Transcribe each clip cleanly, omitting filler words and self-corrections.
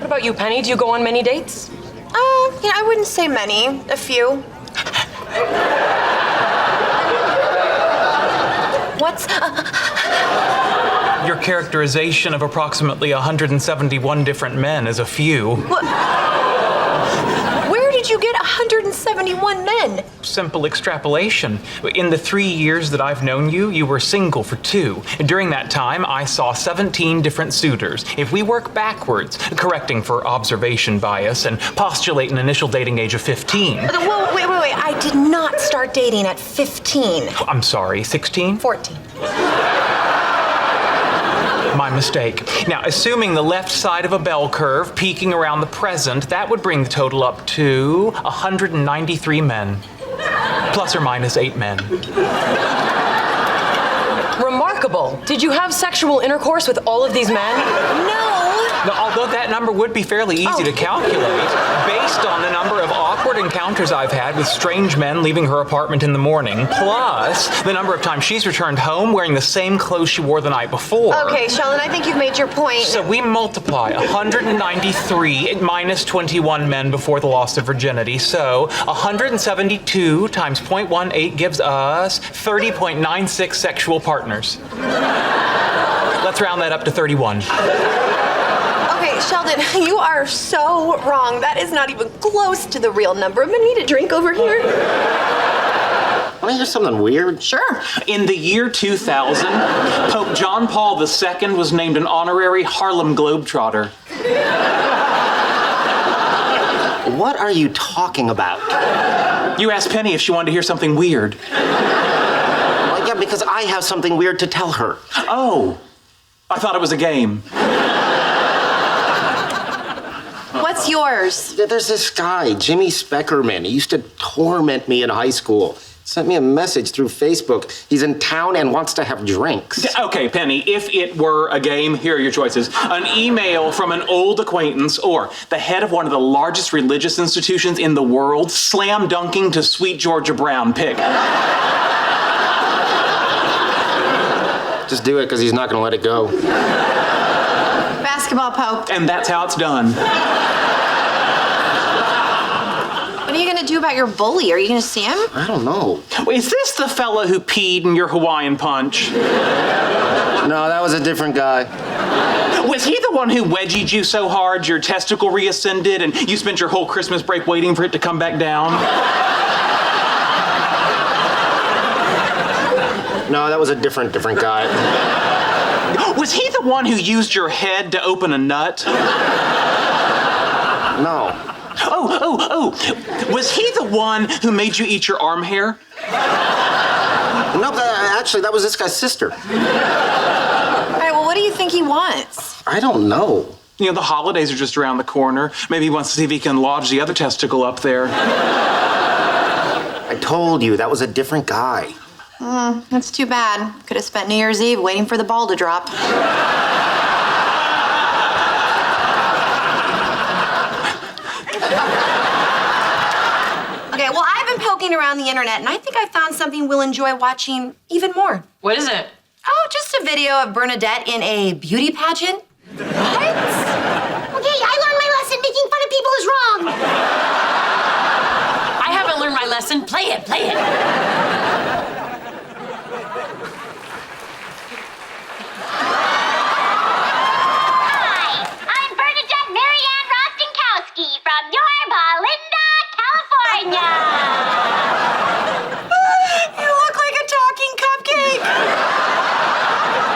about you, Penny? Do you go on many dates? Yeah, I wouldn't say many. A few. What's... Your characterization of approximately 171 different men is a few. What? Where did you get 171 men? Simple extrapolation. In the 3 years that I've known you, you were single for 2. During that time, I saw 17 different suitors. If we work backwards, correcting for observation bias and postulate an initial dating age of 15. Whoa, wait. I did not start dating at 15. I'm sorry, 16? 14. My mistake. Now, assuming the left side of a bell curve peaking around the present, that would bring the total up to 193 men. Plus or minus 8 men. Remarkable. Did you have sexual intercourse with all of these men? No. Now, although that number would be fairly easy to calculate, based on the number of awkward encounters I've had with strange men leaving her apartment in the morning, plus the number of times she's returned home wearing the same clothes she wore the night before. Okay, Sheldon, I think you've made your point. So we multiply 193 minus 21 men before the loss of virginity. So 172 times 0.18 gives us 30.96 sexual partners. Let's round that up to 31. Okay, Sheldon, you are so wrong. That is not even close to the real number. I'm gonna need a drink over here. Want to hear something weird? Sure. In the year 2000, Pope John Paul II was named an honorary Harlem Globetrotter. What are you talking about? You asked Penny if she wanted to hear something weird. Well, yeah, because I have something weird to tell her. Oh, I thought it was a game. What's yours? There's this guy, Jimmy Speckerman. He used to torment me in high school. Sent me a message through Facebook. He's in town and wants to have drinks. Okay, Penny, if it were a game, here are your choices. An email from an old acquaintance or the head of one of the largest religious institutions in the world slam dunking to Sweet Georgia Brown. Pick. Just do it because he's not going to let it go. Basketball, Pope. And that's how it's done. What are you gonna do about your bully? Are you gonna see him? I don't know. Wait, is this the fella who peed in your Hawaiian punch? No, that was a different guy. Was he the one who wedgied you so hard your testicle reascended and you spent your whole Christmas break waiting for it to come back down? No, that was a different guy. Was he the one who used your head to open a nut? No. Oh. Was he the one who made you eat your arm hair? No, actually, that was this guy's sister. All right, well, what do you think he wants? I don't know. You know, the holidays are just around the corner. Maybe he wants to see if he can lodge the other testicle up there. I told you, that was a different guy. That's too bad. Could have spent New Year's Eve waiting for the ball to drop. Okay, well, I've been poking around the internet, and I think I found something we'll enjoy watching even more. What is it? Oh, just a video of Bernadette in a beauty pageant. What? Okay, I learned my lesson. Making fun of people is wrong. I haven't learned my lesson. Play it. Hi, I'm Bernadette Marianne Rostenkowski from Yorba Linda, California. You look like a talking cupcake.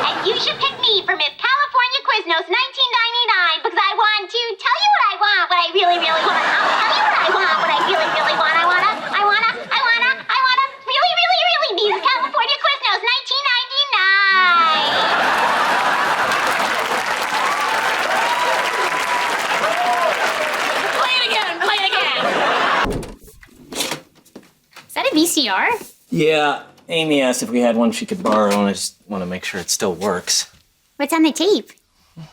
And you should pick me for Miss California Quiznos 1999 because I want to tell you what I want, what I really, really want. I'll tell you what I want, what I really, really want. I wanna really, really, really be Miss California Quiznos 1999. Play it again. Is that a VCR? Yeah, Amy asked if we had one she could borrow, and I just want to make sure it still works. What's on the tape?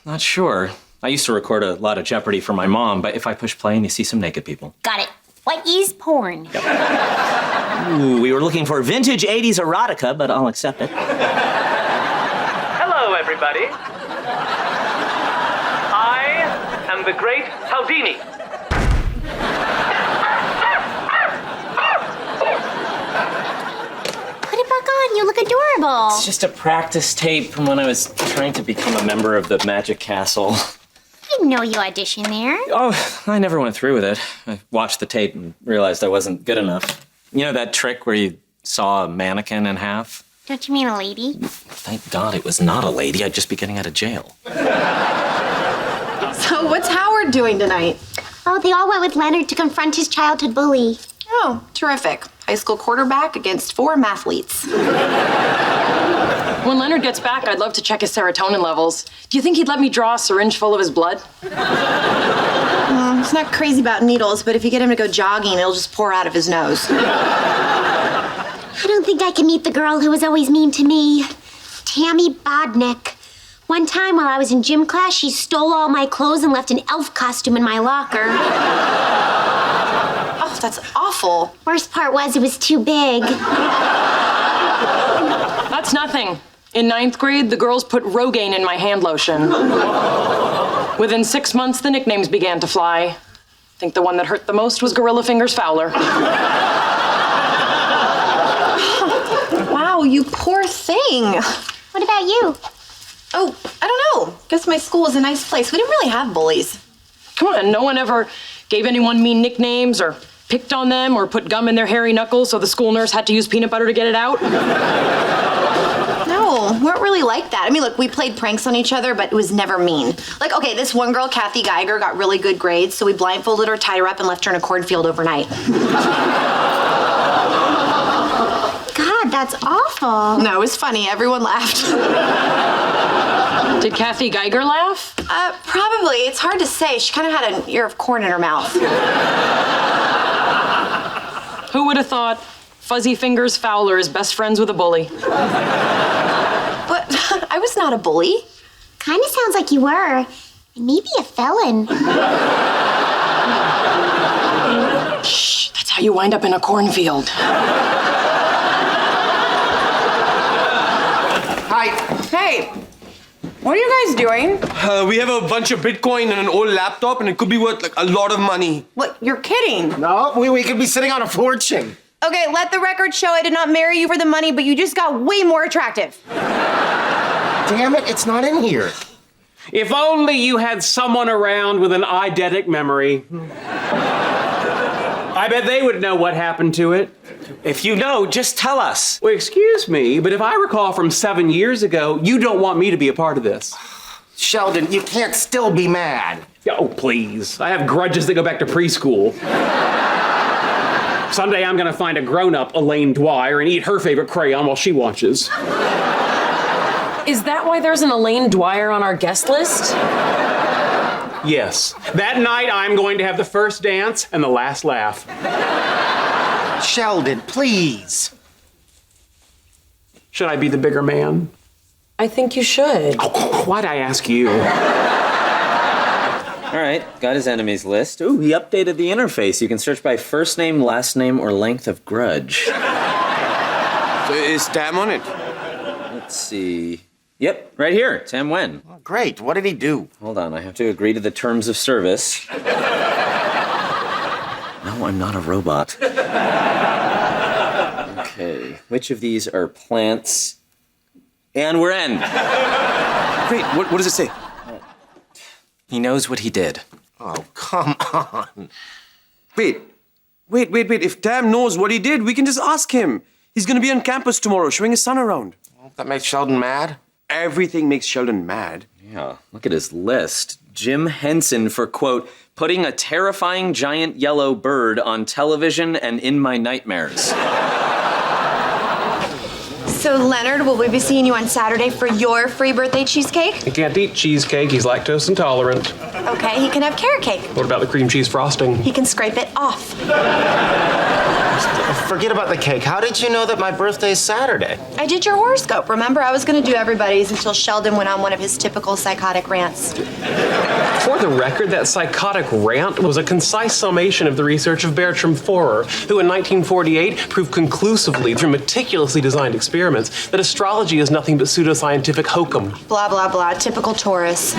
Not sure. I used to record a lot of Jeopardy for my mom, but if I push play and you see some naked people. Got it. What is porn? Ooh, we were looking for vintage 80s erotica, but I'll accept it. Hello, everybody. I am and the great Houdini. Put it back on. You look adorable. It's just a practice tape from when I was trying to become a member of the Magic Castle. I didn't know you auditioned there. Oh, I never went through with it. I watched the tape and realized I wasn't good enough. You know that trick where you saw a mannequin in half? Don't you mean a lady? Thank God it was not a lady. I'd just be getting out of jail. So what's Howard doing tonight? Oh, they all went with Leonard to confront his childhood bully. Oh, terrific. High school quarterback against 4 mathletes. When Leonard gets back, I'd love to check his serotonin levels. Do you think he'd let me draw a syringe full of his blood? He's not crazy about needles, but if you get him to go jogging, it'll just pour out of his nose. I don't think I can meet the girl who was always mean to me. Tammy Bodnick. One time while I was in gym class, she stole all my clothes and left an elf costume in my locker. Oh, that's awful. Worst part was it was too big. That's nothing. In 9th grade, the girls put Rogaine in my hand lotion. Within 6 months, the nicknames began to fly. I think the one that hurt the most was Gorilla Fingers Fowler. Wow, you poor thing. What about you? Oh, I don't know. Guess my school was a nice place. We didn't really have bullies. Come on, no one ever gave anyone mean nicknames or picked on them or put gum in their hairy knuckles so the school nurse had to use peanut butter to get it out? No, we weren't really like that. I mean, look, we played pranks on each other, but it was never mean. Like, okay, this one girl, Kathy Geiger, got really good grades, so we blindfolded her, tied her up, and left her in a cornfield overnight. God, that's awful. No, it was funny. Everyone laughed. Did Kathy Geiger laugh? Probably. It's hard to say. She kind of had an ear of corn in her mouth. Who would have thought Fuzzy Fingers Fowler is best friends with a bully? But I was not a bully. Kind of sounds like you were. And maybe a felon. Shh, that's how you wind up in a cornfield. Hi. Hey, what are you guys doing? We have a bunch of Bitcoin and an old laptop, and it could be worth like a lot of money. What, you're kidding? No, we could be sitting on a fortune. Okay, let the record show I did not marry you for the money, but you just got way more attractive. Damn it, it's not in here. If only you had someone around with an eidetic memory. I bet they would know what happened to it. If you know, just tell us. Well, excuse me, but if I recall from 7 years ago, you don't want me to be a part of this. Sheldon, you can't still be mad. Oh, please. I have grudges that go back to preschool. Someday I'm gonna find a grown-up, Elaine Dwyer, and eat her favorite crayon while she watches. Is that why there's an Elaine Dwyer on our guest list? Yes. That night I'm going to have the first dance and the last laugh. Sheldon, please. Should I be the bigger man? I think you should. Oh, why'd I ask you? All right, got his enemies list. Ooh, he updated the interface. You can search by first name, last name, or length of grudge. So is Tam on it? Let's see. Yep, right here. Tam Wen. Oh, great. What did he do? Hold on, I have to agree to the terms of service. No, I'm not a robot. Okay, which of these are plants? And we're in. Great. What does it say? He knows what he did. Oh, come on. Wait. If Tam knows what he did, we can just ask him. He's gonna be on campus tomorrow, showing his son around. That makes Sheldon mad? Everything makes Sheldon mad. Yeah, look at his list. Jim Henson for, quote, putting a terrifying giant yellow bird on television and in my nightmares. So, Leonard, will we be seeing you on Saturday for your free birthday cheesecake? He can't eat cheesecake. He's lactose intolerant. Okay, he can have carrot cake. What about the cream cheese frosting? He can scrape it off. Forget about the cake. How did you know that my birthday is Saturday? I did your horoscope. Remember, I was going to do everybody's until Sheldon went on one of his typical psychotic rants. For the record, that psychotic rant was a concise summation of the research of Bertram Forer, who in 1948 proved conclusively through meticulously designed experiments that astrology is nothing but pseudoscientific hokum. Blah, blah, blah. Typical Taurus.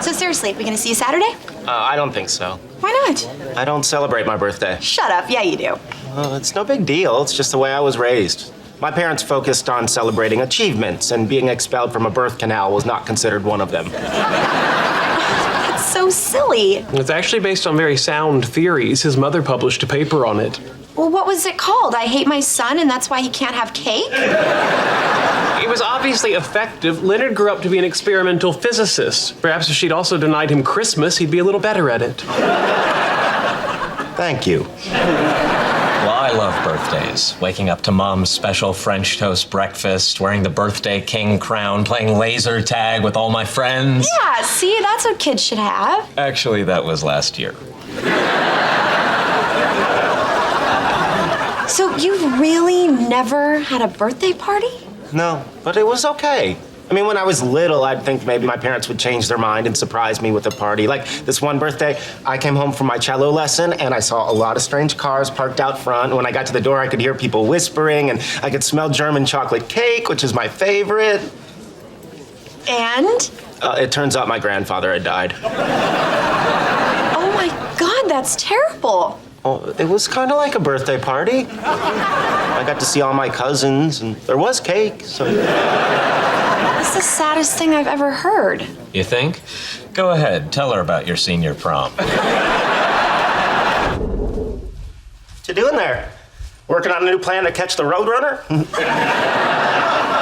So seriously, we gonna see you Saturday? I don't think so. Why not? I don't celebrate my birthday. Shut up. Yeah, you do. Well, it's no big deal. It's just the way I was raised. My parents focused on celebrating achievements, and being expelled from a birth canal was not considered one of them. It's so silly. It's actually based on very sound theories. His mother published a paper on it. Well, what was it called? I hate my son, and that's why he can't have cake? It was obviously effective. Leonard grew up to be an experimental physicist. Perhaps if she'd also denied him Christmas, he'd be a little better at it. Thank you. Well, I love birthdays. Waking up to Mom's special French toast breakfast, wearing the birthday king crown, playing laser tag with all my friends. Yeah, see, that's what kids should have. Actually, that was last year. So you really never had a birthday party? No, but it was okay. I mean, when I was little, I'd think maybe my parents would change their mind and surprise me with a party. Like this one birthday, I came home from my cello lesson and I saw a lot of strange cars parked out front. When I got to the door, I could hear people whispering and I could smell German chocolate cake, which is my favorite. And? It turns out my grandfather had died. Oh my God, that's terrible. Oh, it was kind of like a birthday party. I got to see all my cousins and there was cake, so... That's the saddest thing I've ever heard. You think? Go ahead, tell her about your senior prom. What you doing there? Working on a new plan to catch the Roadrunner?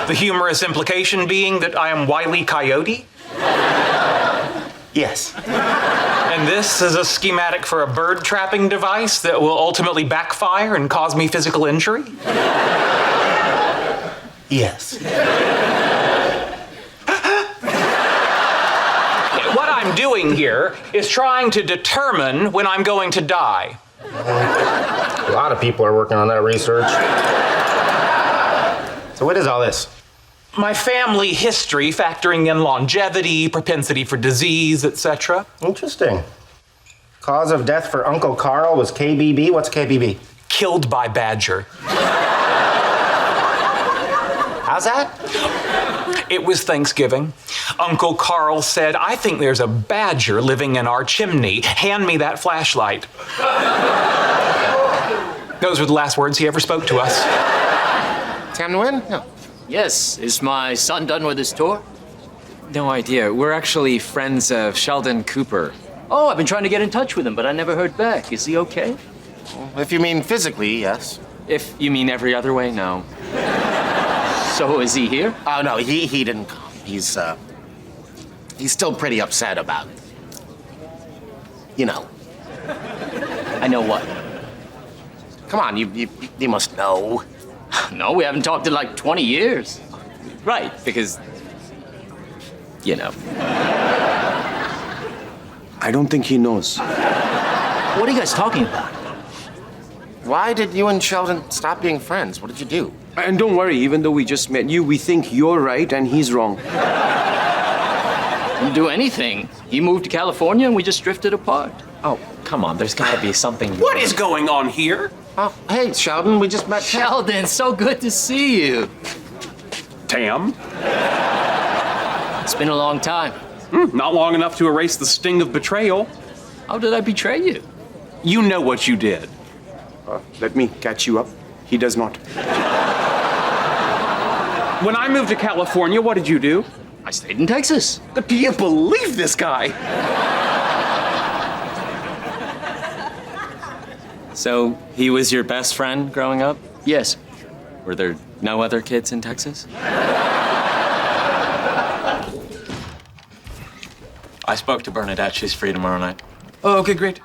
The humorous implication being that I am Wile E. Coyote? Yes. And this is a schematic for a bird trapping device that will ultimately backfire and cause me physical injury? Yes. What I'm doing here is trying to determine when I'm going to die. A lot of people are working on that research. So what is all this? My family history, factoring in longevity, propensity for disease, etc. Interesting. Cause of death for Uncle Carl was KBB. What's KBB? Killed by badger. How's that? It was Thanksgiving. Uncle Carl said, "I think there's a badger living in our chimney. Hand me that flashlight." Those were the last words he ever spoke to us. Time to win? No. Yes, is my son done with his tour? No idea. We're actually friends of Sheldon Cooper. Oh, I've been trying to get in touch with him, but I never heard back. Is he okay? If you mean physically, yes. If you mean every other way, no. So is he here? Oh, no, he didn't come. He's still pretty upset about, you know. I know what. Come on, you must know. No, we haven't talked in like 20 years. Right, because, you know. I don't think he knows. What are you guys talking about? Why did you and Sheldon stop being friends? What did you do? And don't worry, even though we just met you, we think you're right and he's wrong. Didn't do anything. He moved to California and we just drifted apart. Oh, come on, there's gotta be something. What is going on here? Oh, hey, Sheldon, we just met. Sheldon, so good to see you. Tam? It's been a long time. Not long enough to erase the sting of betrayal. How did I betray you? You know what you did. Let me catch you up. He does not. When I moved to California, what did you do? I stayed in Texas. I can't believe this guy. So, he was your best friend growing up? Yes. Were there no other kids in Texas? I spoke to Bernadette. She's free tomorrow night. Oh, okay, great.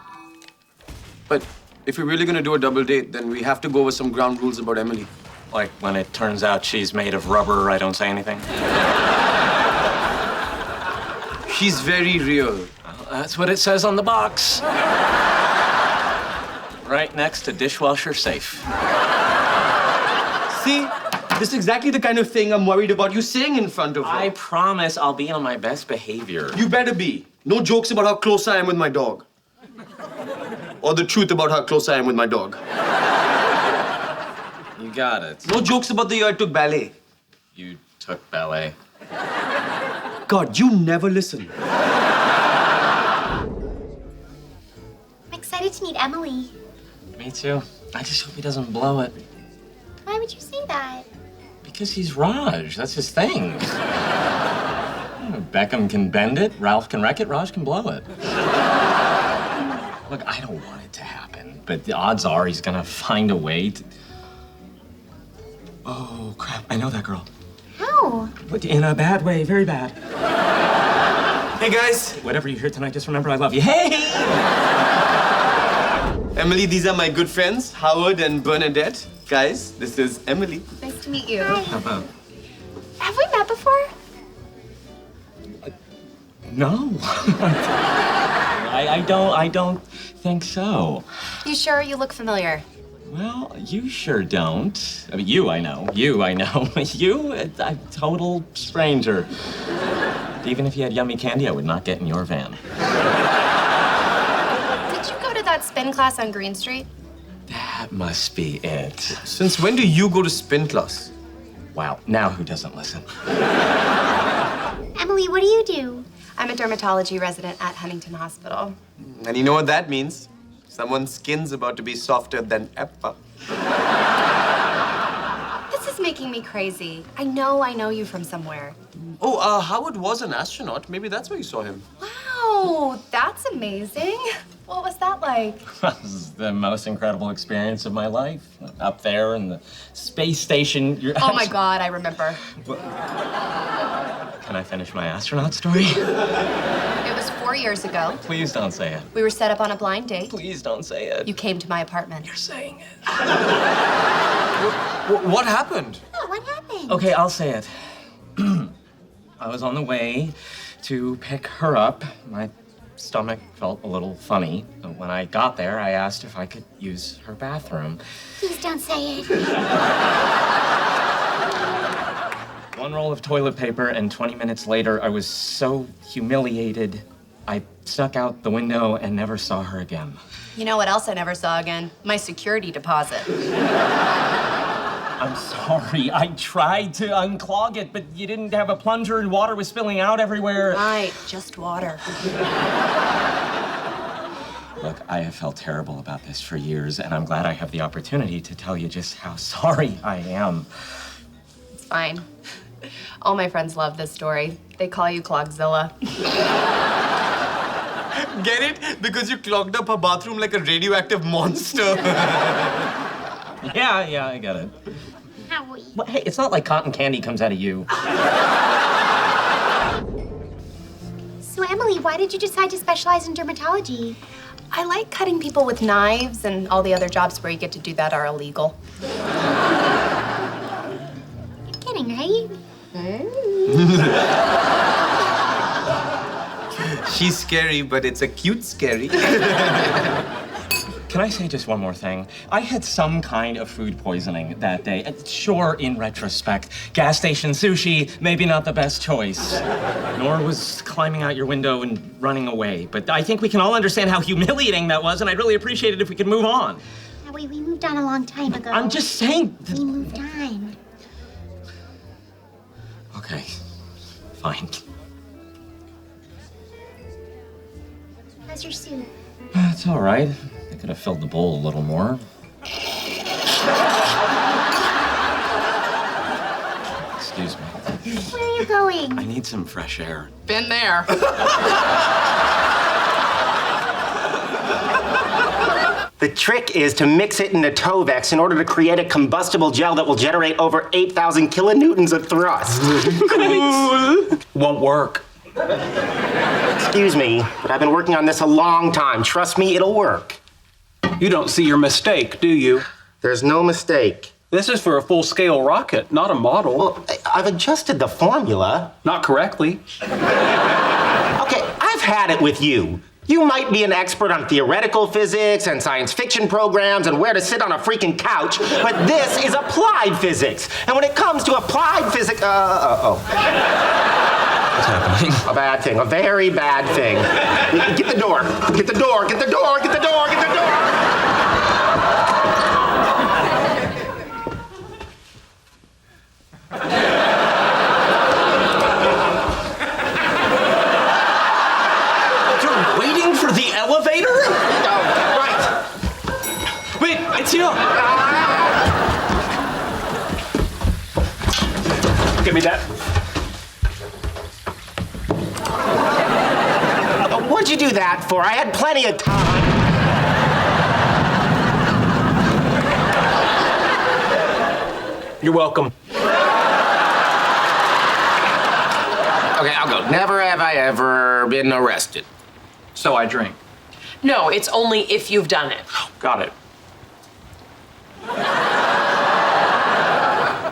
But if we're really gonna do a double date, then we have to go over some ground rules about Emily. Like when it turns out she's made of rubber, I don't say anything? She's very real. Well, that's what it says on the box. Right next to dishwasher safe. See? This is exactly the kind of thing I'm worried about you saying in front of her. I promise I'll be on my best behavior. You better be. No jokes about how close I am with my dog. Or the truth about how close I am with my dog. You got it. No jokes about the year I took ballet. You took ballet. God, you never listen. excited to meet Emily. Me too. I just hope he doesn't blow it. Why would you say that? Because he's Raj. That's his thing. Beckham can bend it, Ralph can wreck it, Raj can blow it. Look, I don't want it to happen, but the odds are he's gonna find a way to... Oh, crap, I know that girl. How? But in a bad way, very bad. Hey, guys. Whatever you hear tonight, just remember I love you. Hey! Emily, these are my good friends, Howard and Bernadette. Guys, this is Emily. Nice to meet you. How about... Have we met before? No. I don't think so. You sure? You look familiar. Well, you sure don't. I mean, you, I know. You, I know. You, a total stranger. Even if you had yummy candy, I would not get in your van. Did you go to that spin class on Green Street? That must be it. Since when do you go to spin class? Wow, now who doesn't listen? Emily, what do you do? I'm a dermatology resident at Huntington Hospital. And you know what that means? Someone's skin's about to be softer than ever. This is making me crazy. I know you from somewhere. Oh, Howard was an astronaut. Maybe that's where you saw him. Wow, that's amazing. What was that like? This is the most incredible experience of my life. Up there in the space station. Oh my God, I remember. Can I finish my astronaut story? It was 4 years ago. Please don't say it. We were set up on a blind date. Please don't say it. You came to my apartment. You're saying it. What happened? Oh, what happened? Okay, I'll say it. I was on the way to pick her up. My stomach felt a little funny. When I got there, I asked if I could use her bathroom. Please don't say it. One roll of toilet paper, and 20 minutes later, I was so humiliated, I snuck out the window and never saw her again. You know what else I never saw again? My security deposit. I'm sorry. I tried to unclog it, but you didn't have a plunger and water was spilling out everywhere. Right, just water. Look, I have felt terrible about this for years, and I'm glad I have the opportunity to tell you just how sorry I am. It's fine. All my friends love this story. They call you Clogzilla. Get it? Because you clogged up her bathroom like a radioactive monster. Yeah, I get it. Howie. Well, hey, it's not like cotton candy comes out of you. So, Emily, why did you decide to specialize in dermatology? I like cutting people with knives, and all the other jobs where you get to do that are illegal. You're kidding, right? She's scary, but it's a cute scary. Can I say just one more thing? I had some kind of food poisoning that day. Sure, in retrospect, gas station sushi, maybe not the best choice. Nor was climbing out your window and running away. But I think we can all understand how humiliating that was, and I'd really appreciate it if we could move on. Howie, we moved on a long time ago. I'm just saying. We moved on. Okay, fine. How's your soup? It's all right. I could have filled the bowl a little more. Excuse me. Where are you going? I need some fresh air. Been there. The trick is to mix it into Tovex in order to create a combustible gel that will generate over 8,000 kilonewtons of thrust. Cool. Won't work. Excuse me, but I've been working on this a long time. Trust me, it'll work. You don't see your mistake, do you? There's no mistake. This is for a full-scale rocket, not a model. Well, I've adjusted the formula. Not correctly. Okay, I've had it with you. You might be an expert on theoretical physics and science fiction programs and where to sit on a freaking couch, but this is applied physics. And when it comes to applied physics, What's happening? a bad thing, a very bad thing. Get the door, get the door, get the door, get the door, get the door. You're waiting for the elevator? Oh, right. Give me that. What'd you do that for? I had plenty of time. You're welcome. Okay, I'll go. Never have I ever been arrested. So I drink. No, it's only if you've done it. Got it.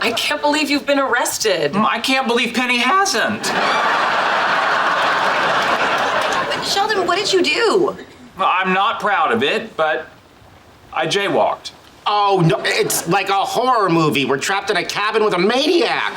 I can't believe you've been arrested. I can't believe Penny hasn't. Sheldon, what did you do? I'm not proud of it, but I jaywalked. Oh, no, it's like a horror movie. We're trapped in a cabin with a maniac.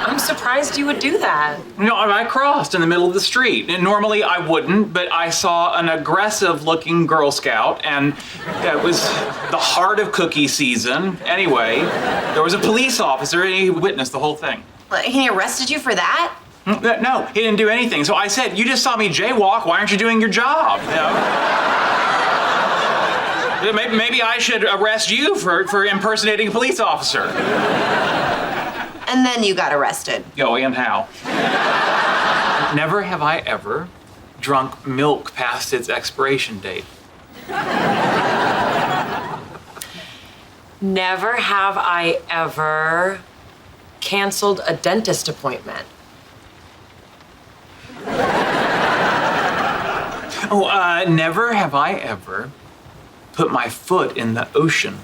I'm surprised you would do that. No, I crossed in the middle of the street. And normally I wouldn't, but I saw an aggressive-looking Girl Scout, and it was the heart of cookie season. Anyway, there was a police officer, and he witnessed the whole thing. He arrested you for that? No, he didn't do anything. So I said, you just saw me jaywalk. Why aren't you doing your job? You know? Maybe I should arrest you for impersonating a police officer. And then you got arrested. Yo, and how? Never have I ever drunk milk past its expiration date. Never have I ever canceled a dentist appointment. Never have I ever put my foot in the ocean.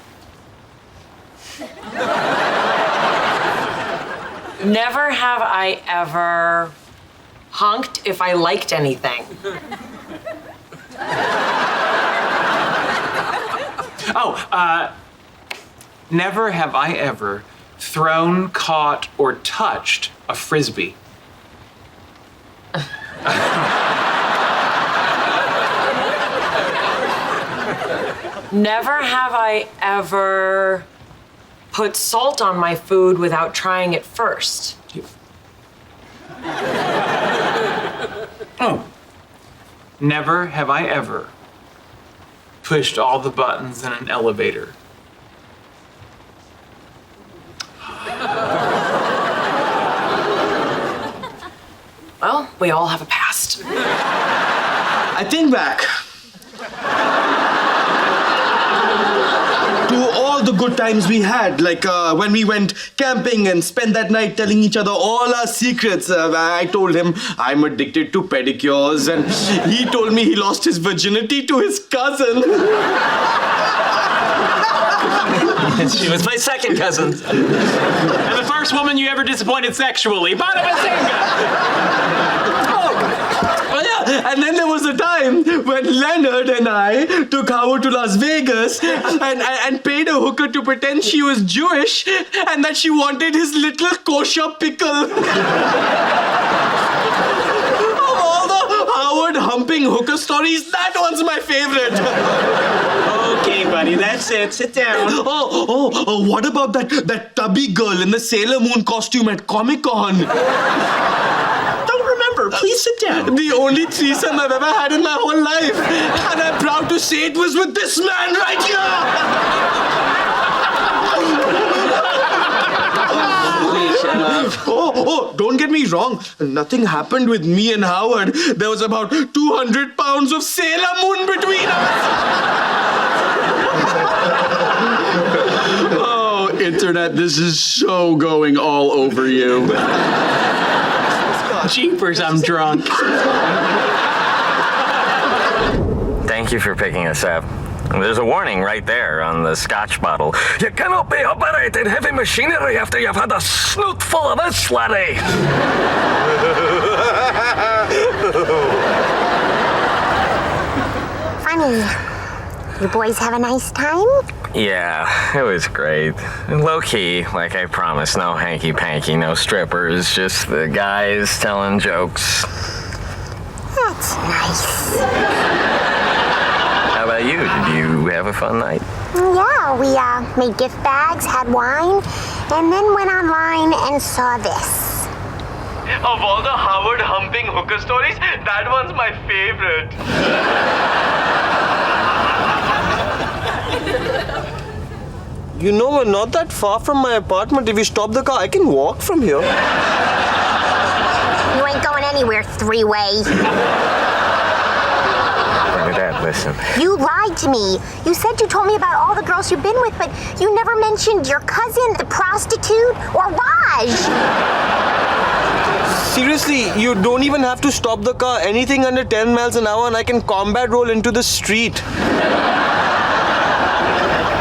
Never have I ever honked if I liked anything. Never have I ever thrown, caught, or touched a frisbee. Never have I ever put salt on my food without trying it first. Never have I ever pushed all the buttons in an elevator. Well, we all have a past. I think back to all the good times we had, like when we went camping and spent that night telling each other all our secrets. I told him I'm addicted to pedicures, and he told me he lost his virginity to his cousin. She was my second cousin. And the first woman you ever disappointed sexually. Bada Oh yeah, and then there was a time when Leonard and I took Howard to Las Vegas and paid a hooker to pretend she was Jewish and that she wanted his little kosher pickle. Of all the Howard humping hooker stories, that one's my favorite. Okay, buddy, that's it. Sit down. Oh, what about that tubby girl in the Sailor Moon costume at Comic-Con? Please sit down. The only threesome I've ever had in my whole life. And I'm proud to say it was with this man right here. Please shut up. Oh, don't get me wrong. Nothing happened with me and Howard. There was about 200 pounds of Sailor Moon between us. Oh, Internet, this is so going all over you. Jeepers, I'm drunk. Thank you for picking us up. There's a warning right there on the Scotch bottle. You cannot be operating heavy machinery after you've had a snoot full of this, laddie. Funny. You boys have a nice time? Yeah, it was great. Low-key, like I promised. No hanky-panky, no strippers, just the guys telling jokes. That's nice. How about you? Did you have a fun night? Yeah, we made gift bags, had wine, and then went online and saw this. Of all the Howard humping hooker stories, that one's my favorite. You know, we're not that far from my apartment. If you stop the car, I can walk from here. You ain't going anywhere, three-way. Bernadette, listen. You lied to me. You said you told me about all the girls you've been with, but you never mentioned your cousin, the prostitute, or Raj. Seriously, you don't even have to stop the car. Anything under 10 miles an hour and I can combat roll into the street.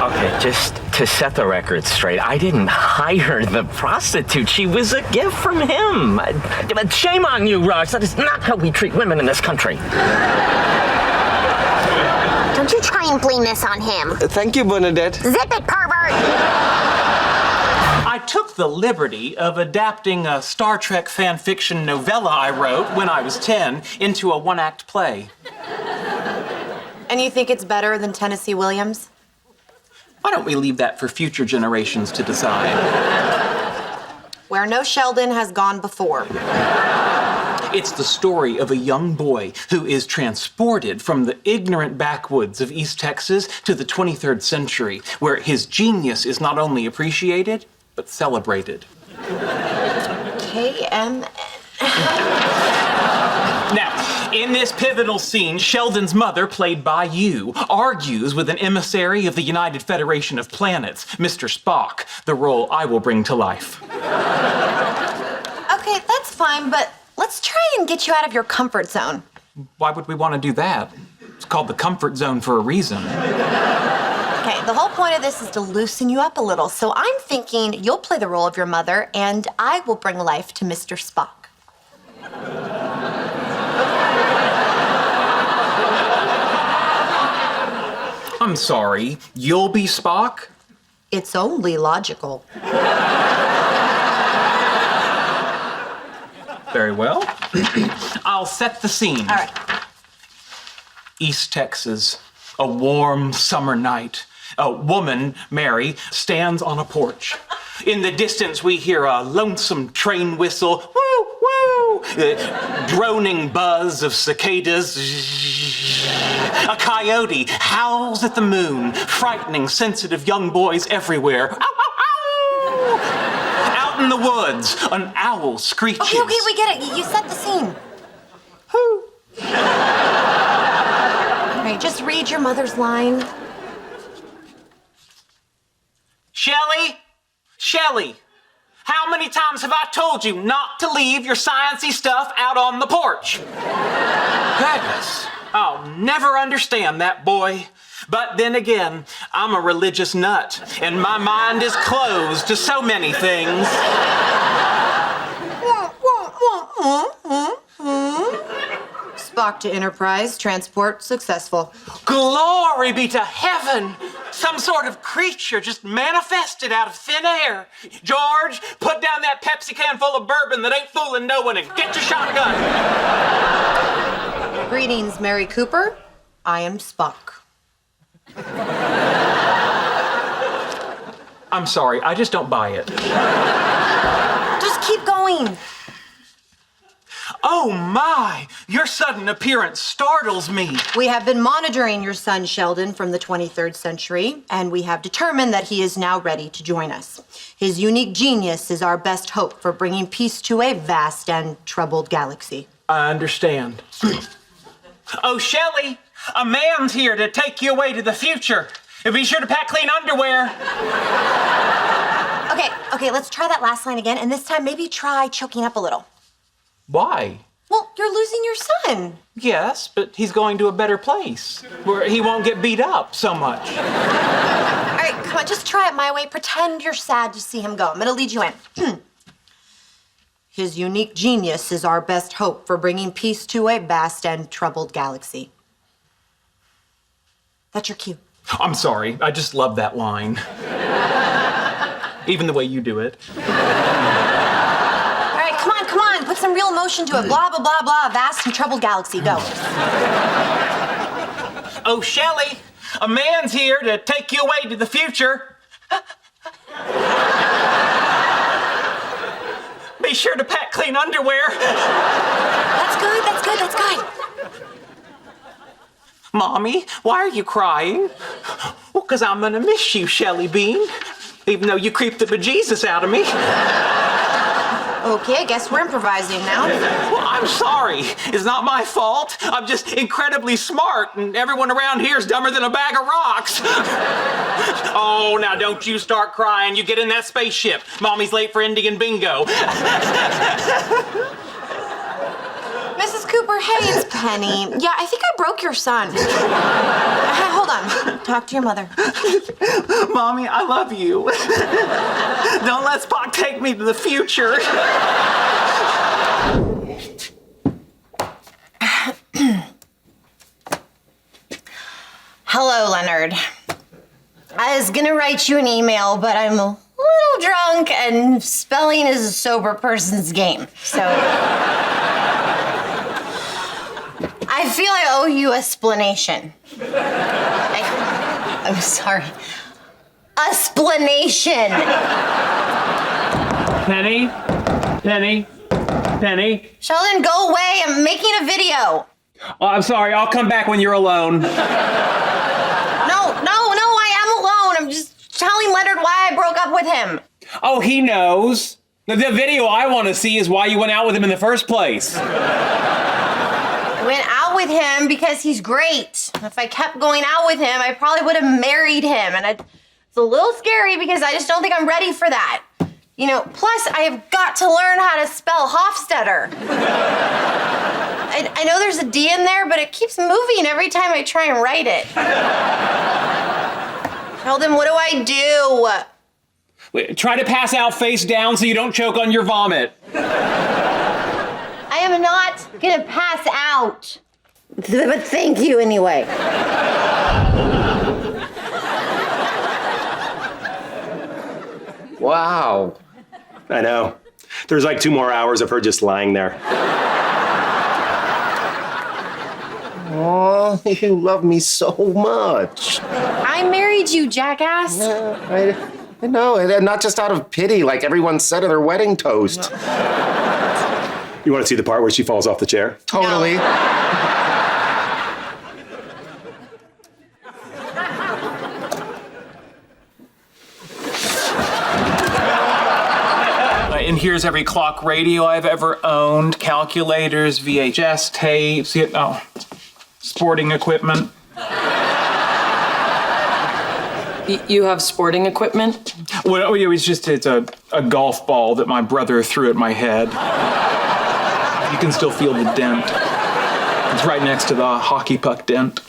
Okay, just to set the record straight, I didn't hire the prostitute. She was a gift from him. But shame on you, Raj. That is not how we treat women in this country. Don't you try and blame this on him. Thank you, Bernadette. Zip it, pervert! I took the liberty of adapting a Star Trek fan fiction novella I wrote when I was 10 into a one-act play. And you think it's better than Tennessee Williams? Why don't we leave that for future generations to decide? Where no Sheldon has gone before. It's the story of a young boy who is transported from the ignorant backwoods of East Texas to the 23rd century, where his genius is not only appreciated, but celebrated. KM. Now, in this pivotal scene, Sheldon's mother, played by you, argues with an emissary of the United Federation of Planets, Mr. Spock, the role I will bring to life. Okay, that's fine, but let's try and get you out of your comfort zone. Why would we want to do that? It's called the comfort zone for a reason. Okay, the whole point of this is to loosen you up a little. So I'm thinking you'll play the role of your mother, and I will bring life to Mr. Spock. I'm sorry, you'll be Spock? It's only logical. Very well. I'll set the scene. All right. East Texas, a warm summer night. A woman, Mary, stands on a porch. In the distance, we hear a lonesome train whistle, woo, woo, droning buzz of cicadas. A coyote howls at the moon, frightening sensitive young boys everywhere. Ow, ow, ow! Out in the woods, an owl screeches. Okay, we get it. You set the scene. Who? All right, just read your mother's line. Shelley, how many times have I told you not to leave your sciencey stuff out on the porch? Goodness, I'll never understand that boy. But then again, I'm a religious nut, and my mind is closed to so many things. Spock to Enterprise, transport successful. Glory be to heaven! Some sort of creature just manifested out of thin air. George, put down that Pepsi can full of bourbon that ain't fooling no one and get your shotgun. Greetings, Mary Cooper. I am Spock. I'm sorry, I just don't buy it. Just keep going. Oh my! Your sudden appearance startles me. We have been monitoring your son, Sheldon, from the 23rd century, and we have determined that he is now ready to join us. His unique genius is our best hope for bringing peace to a vast and troubled galaxy. I understand. Oh, Shelley, a man's here to take you away to the future. And be sure to pack clean underwear. Okay, let's try that last line again, and this time maybe try choking up a little. Why? Well, you're losing your son. Yes, but he's going to a better place where he won't get beat up so much. All right, come on, just try it my way. Pretend you're sad to see him go. I'm gonna lead you in. His unique genius is our best hope for bringing peace to a vast and troubled galaxy. That's your cue. I'm sorry, I just love that line. Even the way you do it. All right, come on, put some real emotion to it. Blah, blah, blah, blah, vast and troubled galaxy, go. Oh, Shelley, a man's here to take you away to the future. Be sure to pack clean underwear. That's good. Mommy, why are you crying? Well, because I'm gonna miss you, Shelly Bean. Even though you creeped the bejesus out of me. Okay, I guess we're improvising now. Well, I'm sorry. It's not my fault. I'm just incredibly smart, and everyone around here is dumber than a bag of rocks. Oh, now don't you start crying. You get in that spaceship. Mommy's late for Indian bingo. Mrs. Cooper, hey, it's Penny. Yeah, I think I broke your son. Hold on. Talk to your mother. Mommy, I love you. Don't let Spock take me to the future. Hello, Leonard. I was gonna write you an email, but I'm a little drunk and spelling is a sober person's game. So I feel I owe you a explanation. I'm sorry. Explanation. Penny? Penny? Penny? Sheldon, go away. I'm making a video. Oh, I'm sorry. I'll come back when you're alone. No, I am alone. I'm just telling Leonard why I broke up with him. Oh, he knows. The video I want to see is why you went out with him in the first place. I went out with him because he's great. If I kept going out with him, I probably would have married him. And it's a little scary because I just don't think I'm ready for that. You know, plus I have got to learn how to spell Hofstadter. I know there's a D in there, but it keeps moving every time I try and write it. Sheldon, what do I do? Wait, try to pass out face down so you don't choke on your vomit. I am not gonna pass out. But thank you anyway. Wow. I know. There's like 2 more hours of her just lying there. Oh, you love me so much. I married you, jackass. I know, and not just out of pity, like everyone said at their wedding toast. You want to see the part where she falls off the chair? Totally. And here's every clock radio I've ever owned, calculators, VHS tapes, sporting equipment. You have sporting equipment? Well, it's a golf ball that my brother threw at my head. You can still feel the dent. It's right next to the hockey puck dent.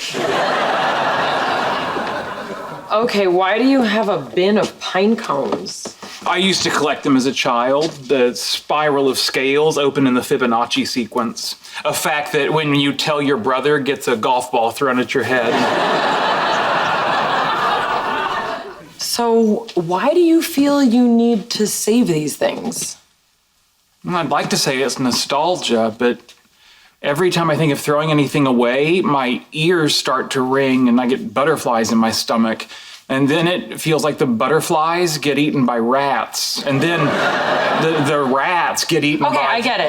Okay, why do you have a bin of pine cones? I used to collect them as a child. The spiral of scales open in the Fibonacci sequence. A fact that when you tell your brother gets a golf ball thrown at your head. So why do you feel you need to save these things? I'd like to say it's nostalgia, but every time I think of throwing anything away, my ears start to ring and I get butterflies in my stomach. And then it feels like the butterflies get eaten by rats. And then the rats get eaten by... Okay, I get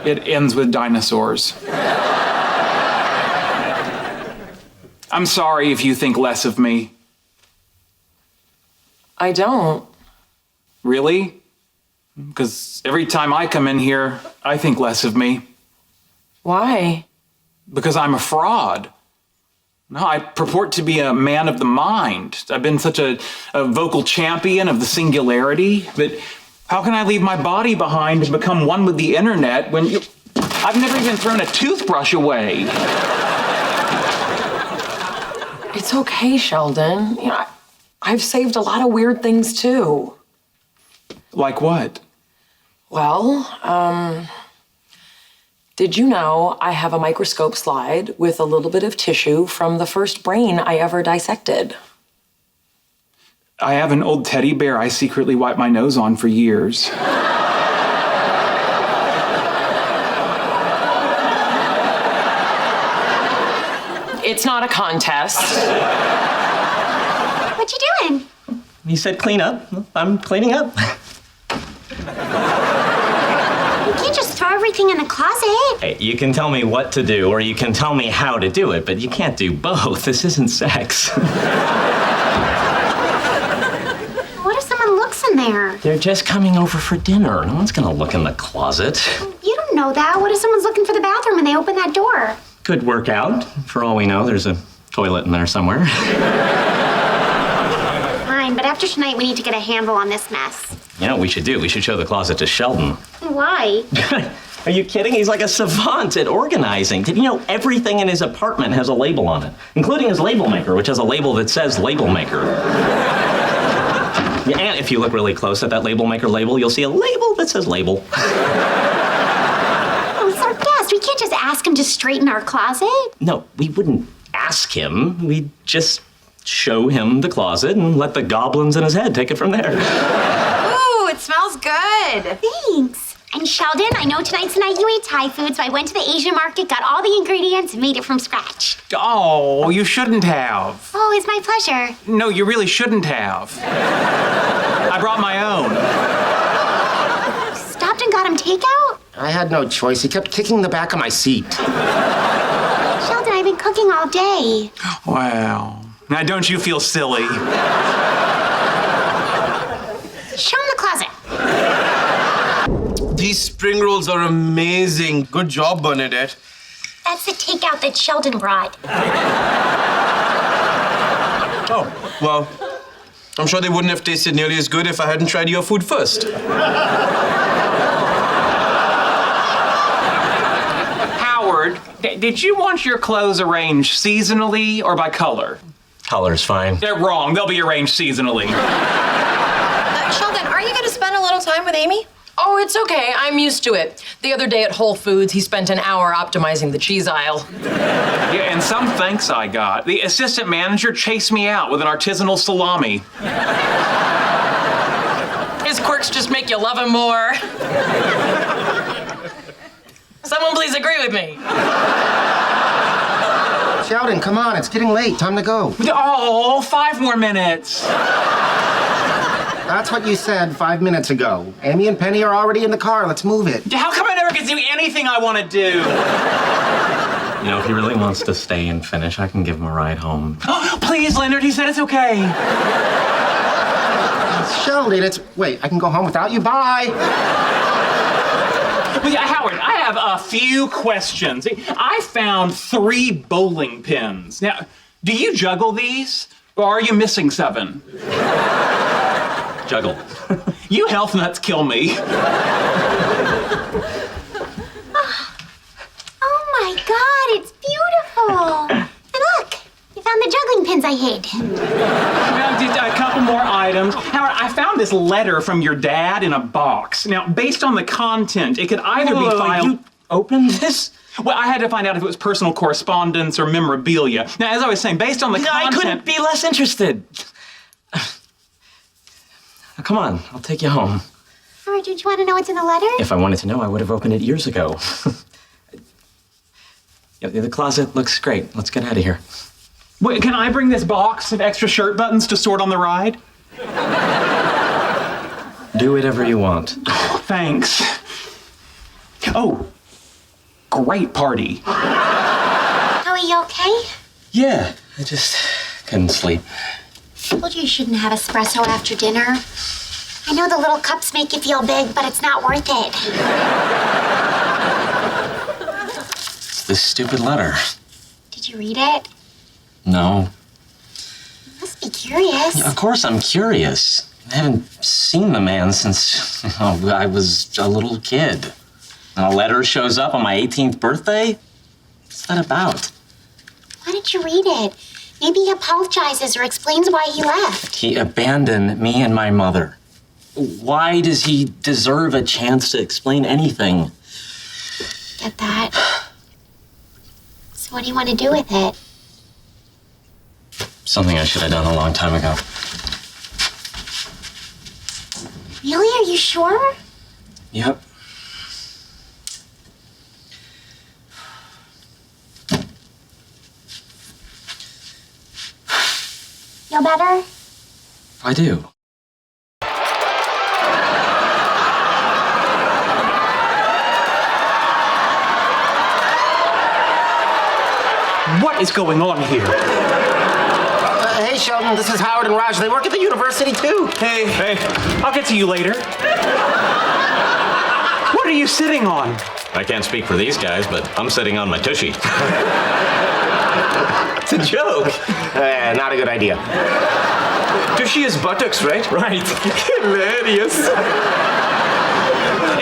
it. It ends with dinosaurs. I'm sorry if you think less of me. I don't. Really? Because every time I come in here, I think less of me. Why? Because I'm a fraud. No, I purport to be a man of the mind. I've been such a vocal champion of the singularity, but how can I leave my body behind and become one with the internet when I've never even thrown a toothbrush away? It's okay, Sheldon. You know, I've saved a lot of weird things too. Like what? Well, did you know I have a microscope slide with a little bit of tissue from the first brain I ever dissected? I have an old teddy bear I secretly wiped my nose on for years. It's not a contest. What you doing? You said clean up. I'm cleaning up. Okay, can't just throw everything in the closet. Hey, you can tell me what to do, or you can tell me how to do it, but you can't do both. This isn't sex. What if someone looks in there? They're just coming over for dinner. No one's gonna look in the closet. You don't know that. What if someone's looking for the bathroom and they open that door? Could work out. For all we know, there's a toilet in there somewhere. Fine, but after tonight, we need to get a handle on this mess. You know what we should do? We should show the closet to Sheldon. Why? Are you kidding? He's like a savant at organizing. Did you know everything in his apartment has a label on it, including his label maker, which has a label that says label maker. Yeah, and if you look really close at that label maker label, you'll see a label that says label. Oh, it's our guest. We can't just ask him to straighten our closet. No, we wouldn't ask him. We'd just show him the closet and let the goblins in his head take it from there. Ooh, it smells good. Thanks. And Sheldon, I know tonight's the night you ate Thai food, so I went to the Asian market, got all the ingredients, and made it from scratch. Oh, you shouldn't have. Oh, it's my pleasure. No, you really shouldn't have. I brought my own. Stopped and got him takeout? I had no choice. He kept kicking the back of my seat. Sheldon, I've been cooking all day. Wow. Now, don't you feel silly? Show him the closet. These spring rolls are amazing. Good job, Bernadette. That's the takeout that Sheldon brought. Oh, well, I'm sure they wouldn't have tasted nearly as good if I hadn't tried your food first. Howard, did you want your clothes arranged seasonally or by color? Color's fine. They're wrong. They'll be arranged seasonally. Sheldon, are you going to spend a little time with Amy? Oh, it's okay. I'm used to it. The other day at Whole Foods, he spent an hour optimizing the cheese aisle. Yeah, and some thanks I got. The assistant manager chased me out with an artisanal salami. His quirks just make you love him more. Someone please agree with me. Sheldon, come on. It's getting late. Time to go. Oh, 5 more minutes. That's what you said 5 minutes ago. Amy and Penny are already in the car. Let's move it. How come I never get to do anything I want to do? You know, if he really wants to stay and finish, I can give him a ride home. Please, Leonard, he said it's okay. Sheldon, wait, I can go home without you. Bye. Well, yeah, Howard, I have a few questions. I found 3 bowling pins. Now, do you juggle these, or are you missing 7? Juggle. You health nuts kill me. Oh my God, it's beautiful. And look, I found the juggling pins I hid. Now, just a couple more items. Howard, I found this letter from your dad in a box. Now, based on the content, it could either be filed... You opened this? Well, I had to find out if it was personal correspondence or memorabilia. Now, as I was saying, based on the content... I couldn't be less interested. Now, come on, I'll take you home. Howard, did you want to know what's in the letter? If I wanted to know, I would have opened it years ago. Yeah, the closet looks great. Let's get out of here. Wait, can I bring this box of extra shirt buttons to sort on the ride? Do whatever you want. Thanks. Oh, great party. Howie, you okay? Yeah, I just couldn't sleep. I told you shouldn't have espresso after dinner. I know the little cups make you feel big, but it's not worth it. It's this stupid letter. Did you read it? No. You must be curious. Of course I'm curious. I haven't seen the man since I was a little kid. And a letter shows up on my 18th birthday? What's that about? Why didn't you read it? Maybe he apologizes or explains why he left. He abandoned me and my mother. Why does he deserve a chance to explain anything? Get that? So what do you want to do with it? Something I should have done a long time ago. Really? Are you sure? Yep. Feel better? I do. What is going on here? Hey, Sheldon, this is Howard and Raj. They work at the university, too. Hey, I'll get to you later. What are you sitting on? I can't speak for these guys, but I'm sitting on my tushy. It's a joke. Not a good idea. Tushy is buttocks, right? Right. Hilarious.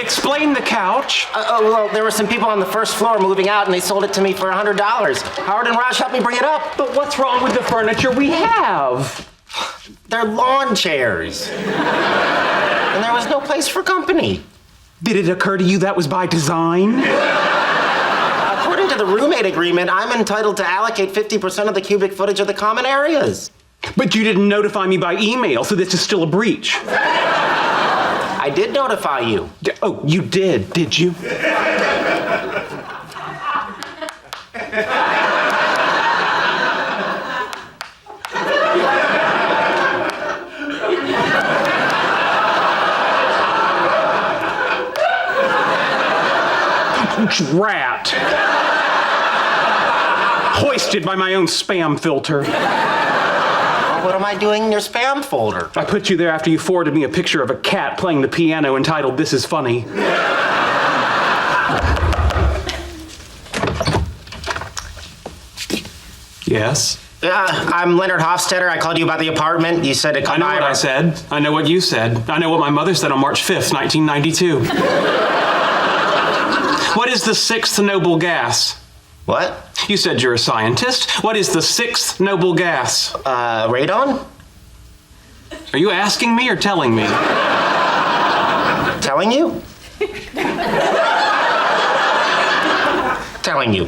Explain the couch. Well, there were some people on the first floor moving out, and they sold it to me for $100. Howard and Raj helped me bring it up. But what's wrong with the furniture we have? They're lawn chairs. And there was no place for company. Did it occur to you that was by design? According to the roommate agreement, I'm entitled to allocate 50% of the cubic footage of the common areas. But you didn't notify me by email, so this is still a breach. I did notify you. Oh, you did you? Rat. Hoisted by my own spam filter. What am I doing in your spam folder? I put you there after you forwarded me a picture of a cat playing the piano entitled "This Is Funny." Yes? I'm Leonard Hofstetter. I called you about the apartment. You said to come by. I know what I said. I know what you said. I know what my mother said on March 5th, 1992. What is the sixth noble gas? What? You said you're a scientist. What is the sixth noble gas? Radon? Are you asking me or telling me? Telling you? Telling you.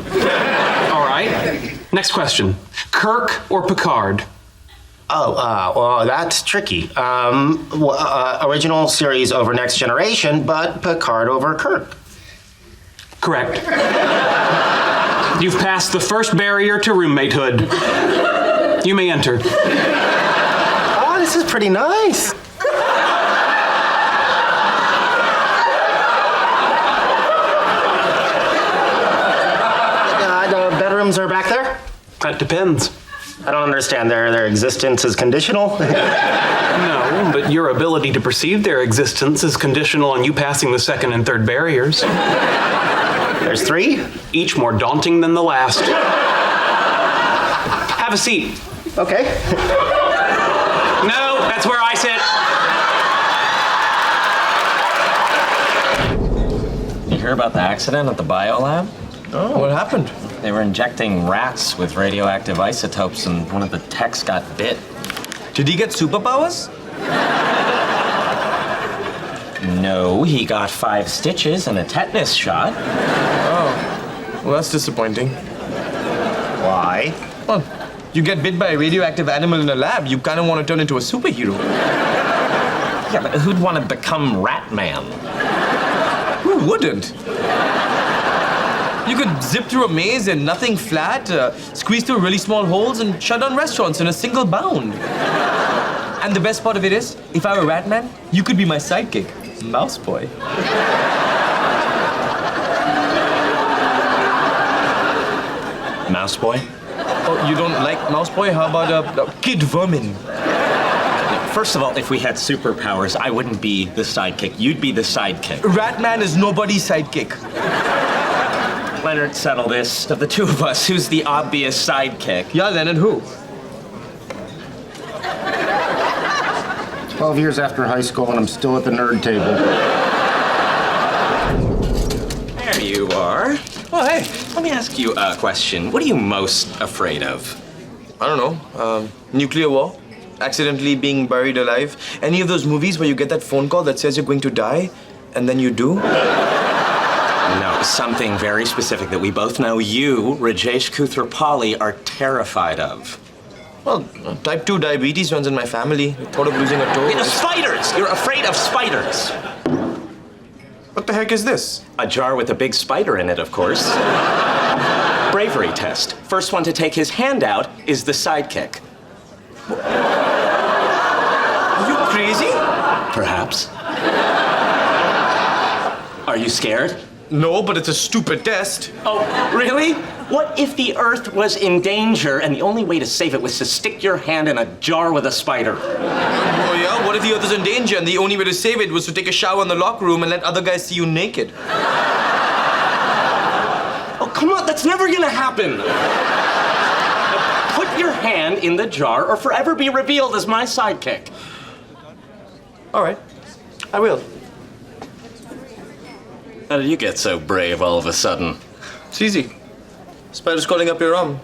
All right. Next question. Kirk or Picard? Well, that's tricky. Original series over Next Generation, but Picard over Kirk. Correct. You've passed the first barrier to roommatehood. You may enter. Oh, this is pretty nice. The bedrooms are back there? That depends. I don't understand. Their existence is conditional? No, but your ability to perceive their existence is conditional on you passing the second and third barriers. There's 3? Each more daunting than the last. Have a seat. Okay. No, that's where I sit. You hear about the accident at the biolab? Oh, what happened? They were injecting rats with radioactive isotopes and one of the techs got bit. Did he get superpowers? No, he got 5 stitches and a tetanus shot. Oh, well, that's disappointing. Why? Well, you get bit by a radioactive animal in a lab, you kind of want to turn into a superhero. Yeah, but who'd want to become Rat Man? Who wouldn't? You could zip through a maze and nothing flat, squeeze through really small holes, and shut down restaurants in a single bound. And the best part of it is, if I were Rat Man, you could be my sidekick, Mouse Boy. Mouse Boy? Oh, you don't like Mouse Boy? How about Kid Vermin? First of all, if we had superpowers, I wouldn't be the sidekick. You'd be the sidekick. Rat Man is nobody's sidekick. Leonard, settle this. Of the two of us, who's the obvious sidekick? Yeah, Leonard, who? 12 years after high school, and I'm still at the nerd table. There you are. Oh, hey. Let me ask you a question. What are you most afraid of? I don't know. Nuclear war? Accidentally being buried alive? Any of those movies where you get that phone call that says you're going to die, and then you do? No, something very specific that we both know you, Rajesh Kuthrapali, are terrified of. Well, type 2 diabetes runs in my family. The thought of losing a toe. You know, spiders! You're afraid of spiders! What the heck is this? A jar with a big spider in it, of course. Bravery test. First one to take his hand out is the sidekick. Are you crazy? Perhaps. Are you scared? No, but it's a stupid test. Oh, really? What if the Earth was in danger and the only way to save it was to stick your hand in a jar with a spider? Oh yeah? What if the Earth is in danger and the only way to save it was to take a shower in the locker room and let other guys see you naked? Oh, come on, that's never gonna happen. Put your hand in the jar or forever be revealed as my sidekick. All right, I will. How did you get so brave all of a sudden? It's easy. Spider's calling up your arm.